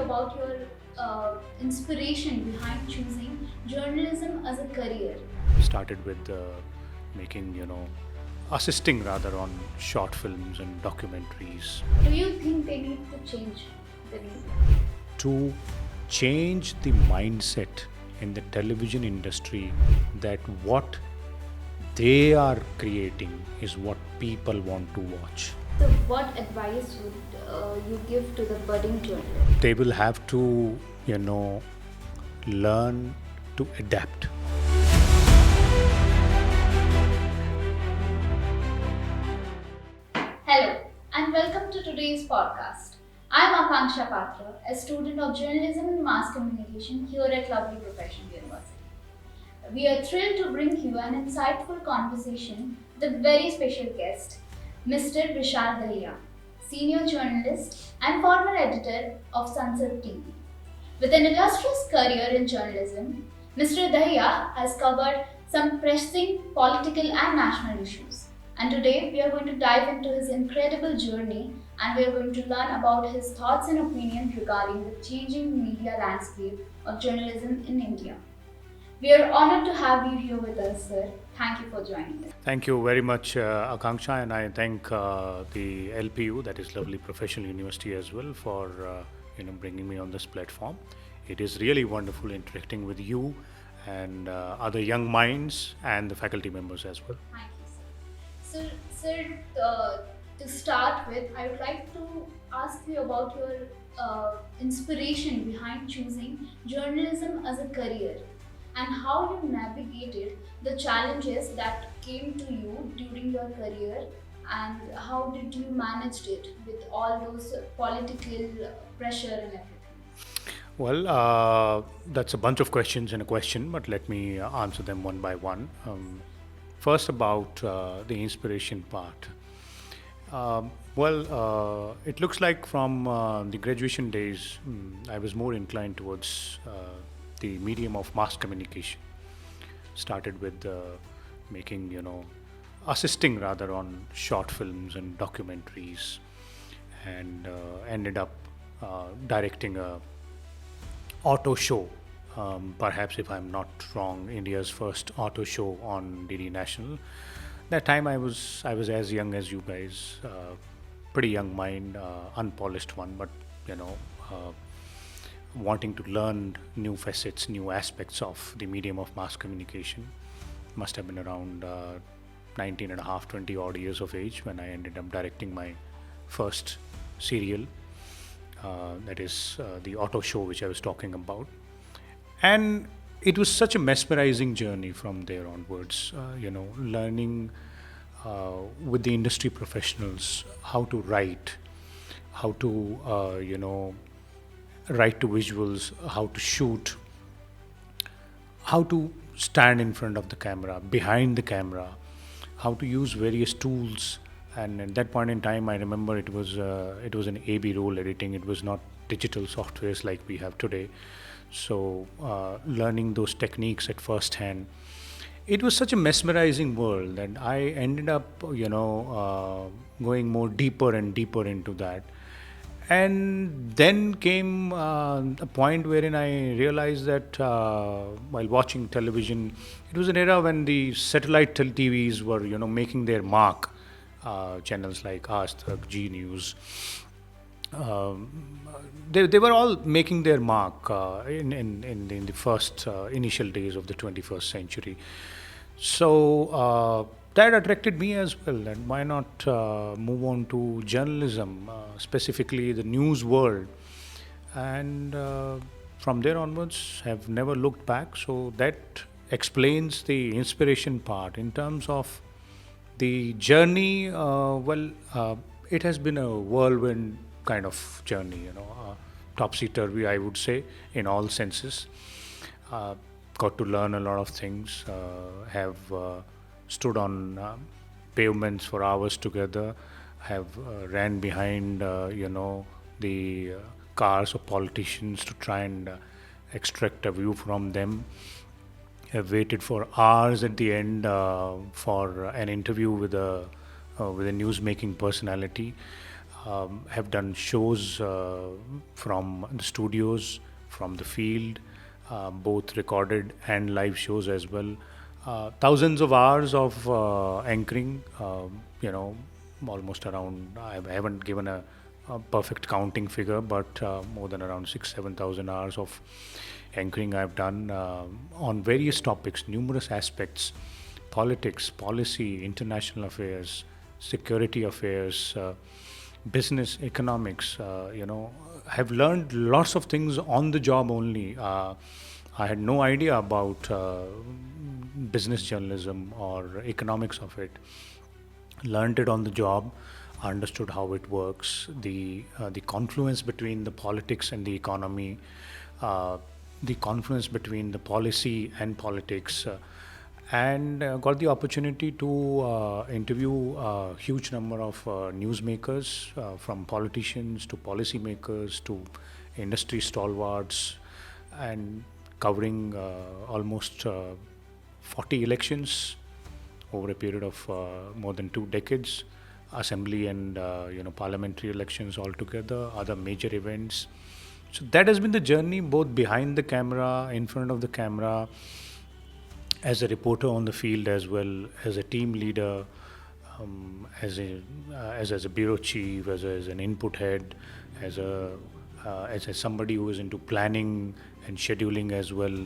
about your inspiration behind choosing journalism as a career. Started with making, assisting rather on short films and documentaries Do you think they need to change the name? to change the mindset in the television industry that what they are creating is what people want to watch. So, what advice would you give to the budding journalist? They will have to, learn to adapt. Hello, and welcome to today's podcast. I'm Akanksha Patra, a student of journalism and mass communication here at Lovely Professional University. We are thrilled to bring you an insightful conversation with a very special guest, Mr. Vishal Dahiya, senior journalist and former editor of Sansadtv. With an illustrious career in journalism, Mr. Dahiya has covered some pressing political and national issues. And today we are going to dive into his incredible journey and we are going to learn about his thoughts and opinions regarding the changing media landscape of journalism in India. We are honored to have you here with us, sir. Thank you for joining us. Thank you very much, Akanksha, and I thank the LPU, that is Lovely Professional University, as well for bringing me on this platform. It is really wonderful interacting with you and other young minds and the faculty members as well. Thank you, sir. So, sir, to start with, I would like to ask you about your inspiration behind choosing journalism as a career and how you navigated the challenges that came to you during your career and how did you manage it with all those political pressure and everything. Well, that's a bunch of questions in a question, but let me answer them one by one. First, about the inspiration part. It looks like from the graduation days, I was more inclined towards the medium of mass communication. Started with making, assisting rather on short films and documentaries, and ended up directing a auto show. Perhaps, if I'm not wrong, India's first auto show on DD National. That time I was as young as you guys, pretty young mind, unpolished one, but uh, wanting to learn new facets, new aspects of the medium of mass communication. Must have been around 19 and a half, 20 odd years of age when I ended up directing my first serial. That is the auto show which I was talking about. And it was such a mesmerizing journey from there onwards, learning with the industry professionals how to write, how to, write to visuals, how to shoot, how to stand in front of the camera, behind the camera, how to use various tools. And at that point in time, I remember it was an AB roll editing. It was not digital softwares like we have today. So learning those techniques at first hand, it was such a mesmerizing world that I ended up, going more deeper and deeper into that. And then came a point wherein I realized that while watching television, it was an era when the satellite TVs were, making their mark. Channels like Aaj Tak, G News, they were all making their mark in the first initial days of the 21st century. So that attracted me as well. And why not move on to journalism, specifically the news world? And from there onwards, have never looked back. So that explains the inspiration part. In terms of the journey, it has been a whirlwind kind of journey, topsy-turvy, I would say, in all senses. Got to learn a lot of things, have stood on pavements for hours together, have ran behind, the cars of politicians to try and extract a view from them. Have waited for hours at the end for an interview with a news-making personality. have done shows from the studios, from the field, both recorded and live shows as well. Thousands of hours of anchoring, almost around, I haven't given a perfect counting figure, but more than around 7,000 hours of anchoring I've done on various topics, numerous aspects: politics, policy, international affairs, security affairs, business, economics. Have learned lots of things on the job only. I had no idea about business journalism or economics of it. Learned it on the job, understood how it works, the confluence between the politics and the economy, uh, the confluence between the policy and politics, and got the opportunity to interview a huge number of newsmakers, from politicians to policymakers to industry stalwarts, and covering almost 40 elections over a period of more than 2 decades, assembly and parliamentary elections altogether, other major events. So that has been the journey, both behind the camera, in front of the camera, as a reporter on the field, as well as a team leader, as a bureau chief, as an input head, as a somebody who is into planning and scheduling as well.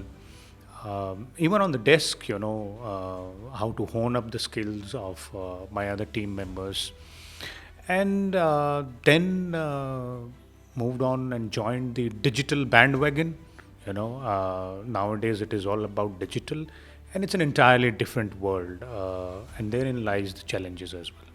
Even on the desk, how to hone up the skills of my other team members, and then moved on and joined the digital bandwagon. Nowadays it is all about digital, and it's an entirely different world, and therein lies the challenges as well.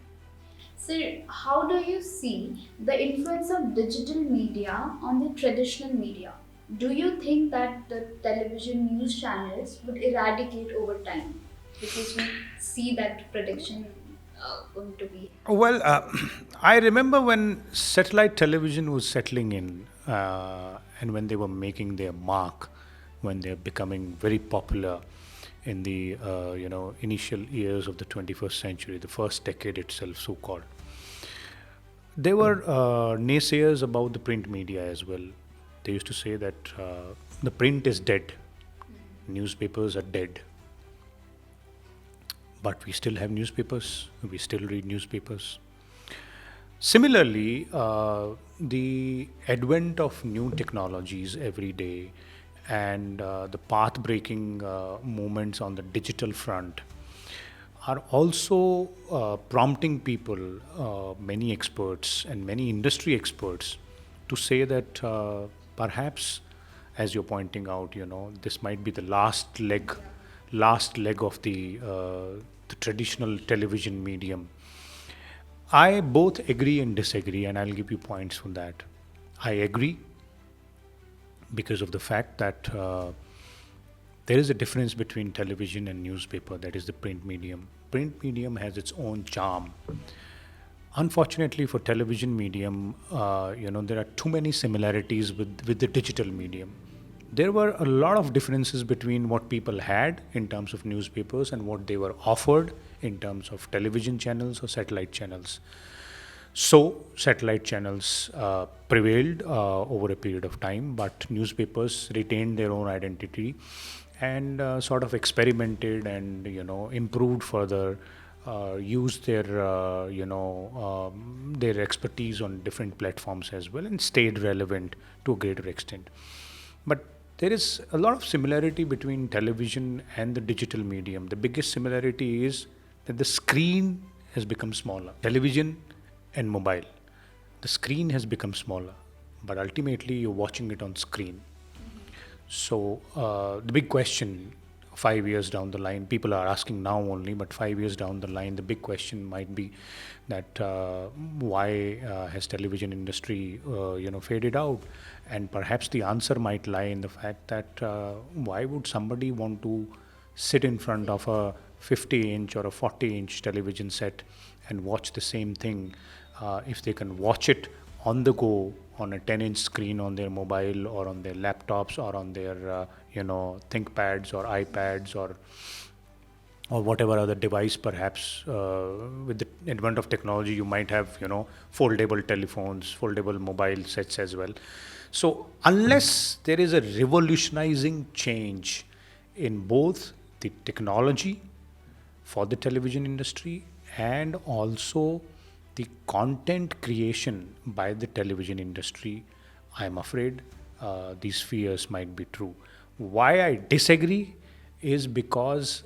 So, how do you see the influence of digital media on the traditional media? Do you think that the television news channels would eradicate over time? Because we see that prediction going to be. Well, I remember when satellite television was settling in, and when they were making their mark, when they're becoming very popular in the initial years of the 21st century, the first decade itself, so called. There were naysayers about the print media as well. They used to say that the print is dead, newspapers are dead. But we still have newspapers, we still read newspapers. Similarly, the advent of new technologies every day, and the path breaking movements on the digital front are also prompting people, many experts and many industry experts, to say that perhaps, as you're pointing out, this might be the last leg of the traditional television medium. I both agree and disagree, and I'll give you points for that. I agree because of the fact that there is a difference between television and newspaper, that is the print medium. Print medium has its own charm. Unfortunately, for television medium, there are too many similarities with the digital medium. There were a lot of differences between what people had in terms of newspapers and what they were offered in terms of television channels or satellite channels. So, satellite channels prevailed over a period of time, but newspapers retained their own identity and sort of experimented and improved further, used their expertise on different platforms as well, and stayed relevant to a greater extent. But there is a lot of similarity between television and the digital medium. The biggest similarity is that the screen has become smaller. Television and mobile, the screen has become smaller, but ultimately you're watching it on screen. So the big question, 5 years down the line, people are asking now only, but 5 years down the line, the big question might be that why has television industry faded out, and perhaps the answer might lie in the fact that why would somebody want to sit in front of a 50-inch or a 40-inch television set and watch the same thing if they can watch it on the go on a 10-inch screen on their mobile or on their laptops or on their ThinkPads or iPads or or whatever other device, perhaps with the advent of technology you might have, foldable telephones, foldable mobile sets as well. So unless there is a revolutionizing change in both the technology for the television industry and also the content creation by the television industry, I'm afraid these fears might be true. Why I disagree is because,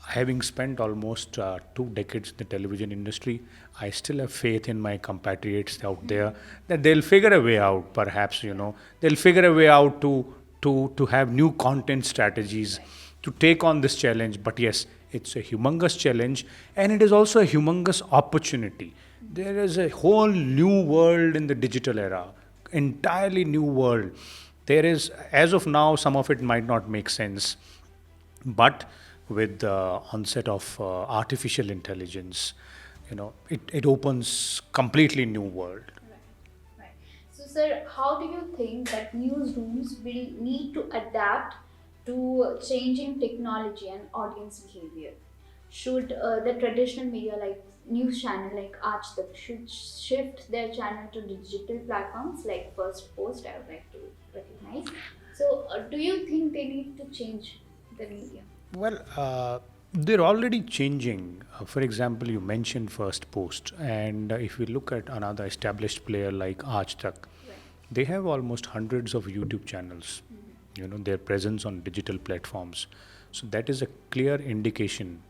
having spent almost 2 decades in the television industry, I still have faith in my compatriots out there that they'll figure a way out. Perhaps they'll figure a way out to have new content strategies to take on this challenge. But yes, it's a humongous challenge, and it is also a humongous opportunity. There is a whole new world in the digital era, entirely new world. There is, as of now, some of it might not make sense, but with the onset of artificial intelligence, it opens completely new world. Right. Right. So, sir, how do you think that newsrooms will need to adapt to changing technology and audience behavior? Should the traditional media like news channel like Aaj should shift their channel to digital platforms like First Post? I would like to recognize. So, do you think they need to change the media? Well, they're already changing. For example, you mentioned First Post, and if we look at another established player like Aaj Tak, Right. they have almost hundreds of YouTube channels. Their presence on digital platforms. So that is a clear indication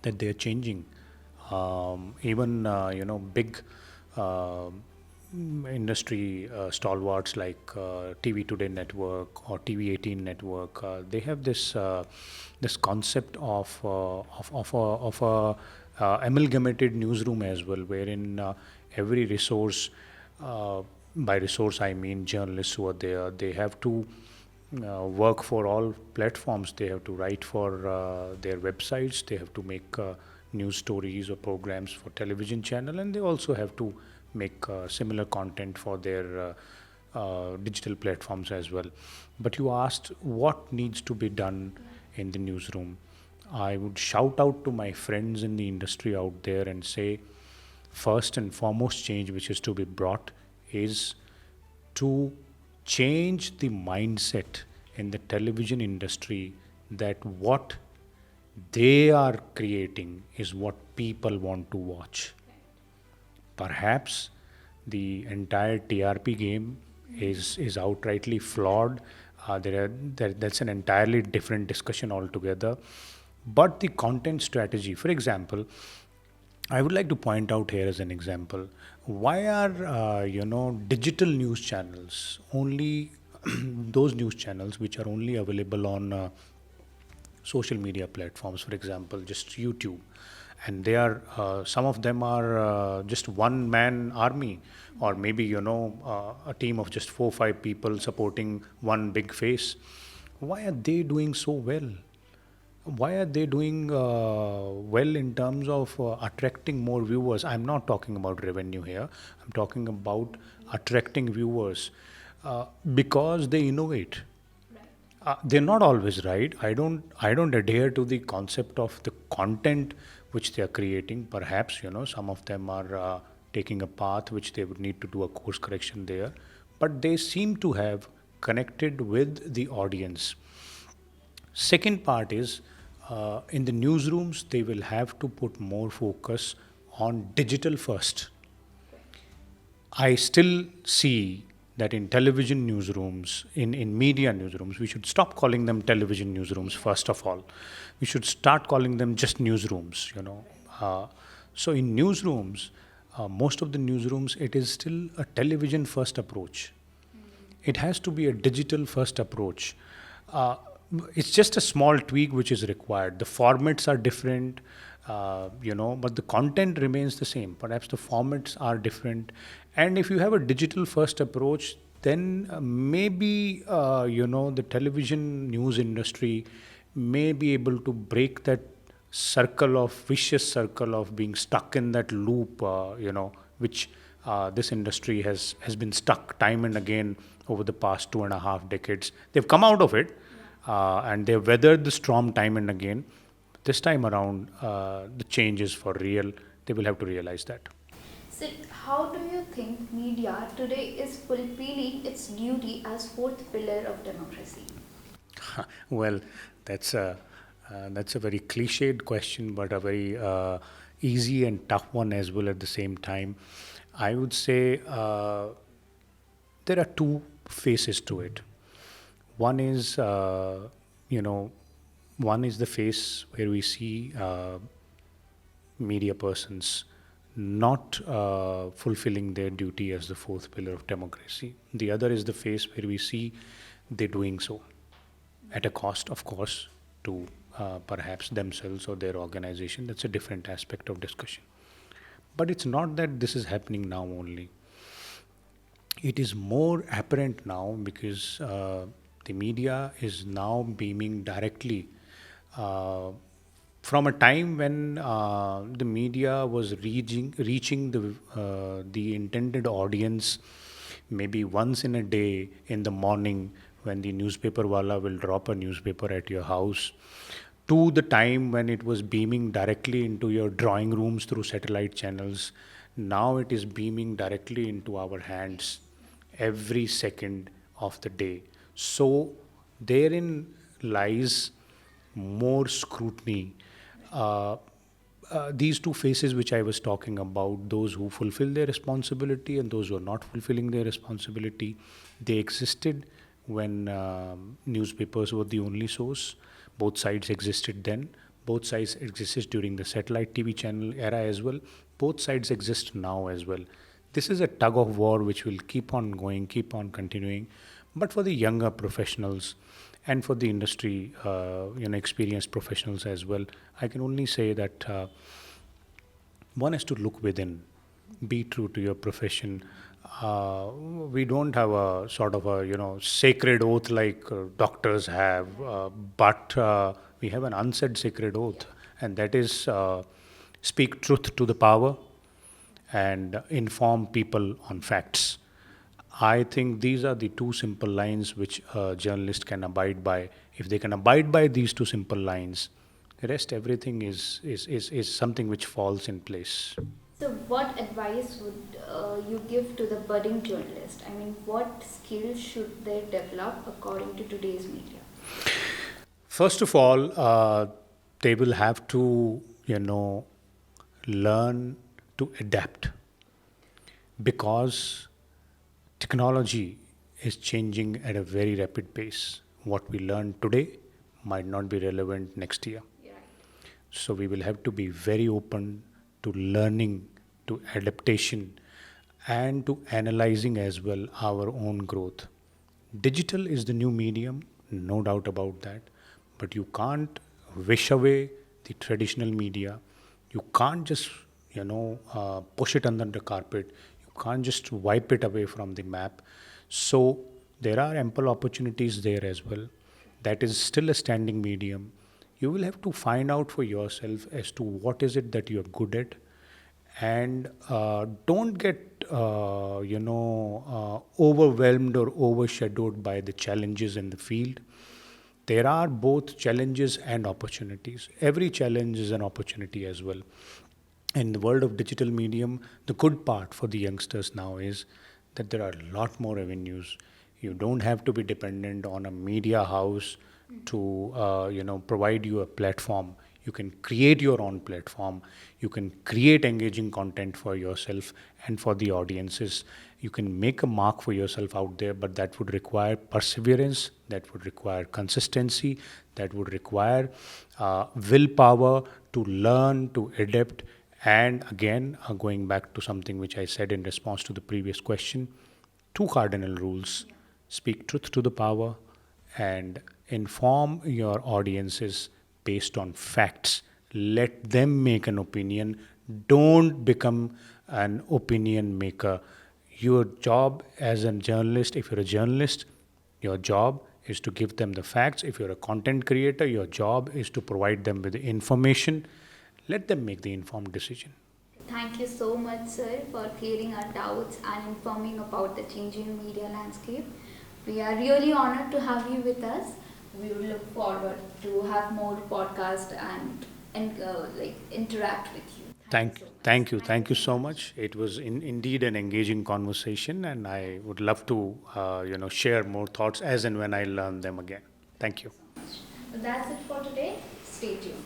that they are changing. Even big uh, industry stalwarts like TV Today Network or TV 18 Network, they have this concept of a amalgamated newsroom as well, wherein every resource, by resource I mean journalists who are there, they have to work for all platforms. They have to write for their websites. They have to make news stories or programs for television channel, and they also have to make similar content for their digital platforms as well. But you asked what needs to be done in the newsroom. I would shout out to my friends in the industry out there and say, first and foremost change which is to be brought is to change the mindset in the television industry that what they are creating is what people want to watch. Perhaps the entire TRP game is outrightly flawed. That's an entirely different discussion altogether. But the content strategy, for example, I would like to point out here as an example, why are digital news channels only those news channels which are only available on social media platforms, for example, just YouTube, and they are some of them are just one man army, or maybe a team of just 4 5 people supporting one big face. Why are they doing so well? Why are they doing well in terms of attracting more viewers? I'm not talking about revenue here. I'm talking about attracting viewers because they innovate. Right. They're not always right. I don't adhere to the concept of the content which they are creating. Perhaps some of them are taking a path which they would need to do a course correction there, but they seem to have connected with the audience. Second part is in the newsrooms, they will have to put more focus on digital first. I still see that in television newsrooms, in media newsrooms, we should stop calling them television newsrooms, first of all. We should start calling them just newsrooms. So in newsrooms, most of the newsrooms, it is still a television first approach. It has to be a digital first approach. Uh, it's just a small tweak which is required. The formats are different, but the content remains the same. Perhaps the formats are different. And if you have a digital first approach, then maybe, the television news industry may be able to break that vicious circle of being stuck in that loop, which this industry has been stuck time and again over the past 2.5 decades. They've come out of it, and they've weathered the storm time and again. this time around, the change is for real. They will have to realize that. So, how do you think media today is fulfilling its duty as fourth pillar of democracy? Well, that's a that's a very cliched question, but a very easy and tough one as well at the same time. I would say there are two faces to it. One is, you know, one is the face where we see media persons not fulfilling their duty as the fourth pillar of democracy. The other is the face where we see they're doing so at a cost, of course, to perhaps themselves or their organization. That's a different aspect of discussion. But it's not that this is happening now only. It is more apparent now because the media is now beaming directly from a time when the media was reaching the intended audience maybe once in a day in the morning when the newspaper wala will drop a newspaper at your house, to the time when it was beaming directly into your drawing rooms through satellite channels. Now it is beaming directly into our hands every second of the day. So therein lies more scrutiny. Uh, these two faces which I was talking about, those who fulfill their responsibility and those who are not fulfilling their responsibility, they existed when newspapers were the only source. Both sides existed then. Both sides existed during the satellite TV channel era as well. Both sides exist now as well. This is a tug of war which will keep on going, keep on continuing. But for the younger professionals and for the industry, experienced professionals as well, I can only say that one has to look within, be true to your profession. We don't have a sort of a sacred oath like doctors have, but we have an unsaid sacred oath, and that is speak truth to the power and inform people on facts. I think these are the two simple lines which a journalist can abide by. If they can abide by these two simple lines, the rest everything is something which falls in place. So, what advice would you give to the budding journalist? I mean, what skills should they develop according to today's media? First of all, they will have to, learn to adapt because technology is changing at a very rapid pace. What we learn today might not be relevant next year. Yeah. So we will have to be very open to learning, to adaptation, and to analyzing as well our own growth. Digital is the new medium, no doubt about that. But you can't wish away the traditional media. You can't just, push it under the carpet. You can't just wipe it away from the map. So there are ample opportunities there as well. That is still a standing medium. You will have to find out for yourself as to what is it that you are good at, and don't get overwhelmed or overshadowed by the challenges in the field. There are both challenges and opportunities. Every challenge is an opportunity as well. In the world of digital medium, the good part for the youngsters now is that there are a lot more avenues. You don't have to be dependent on a media house to provide you a platform. You can create your own platform. You can create engaging content for yourself and for the audiences. You can make a mark for yourself out there, but that would require perseverance, that would require consistency, that would require willpower to learn, to adapt. And again, going back to something which I said in response to the previous question, two cardinal rules: speak truth to the power and inform your audiences based on facts. Let them make an opinion. Don't become an opinion maker. Your job as a journalist, if you're a journalist, your job is to give them the facts. If you're a content creator, your job is to provide them with the information. Let them make the informed decision. Thank you so much, sir, for clearing our doubts and informing about the changing media landscape. We are really honored to have you with us. We will look forward to have more podcasts and and interact with you. Thank you so much. It was indeed an engaging conversation, and I would love to, share more thoughts as and when I learn them again. Thank you. But that's it for today. Stay tuned.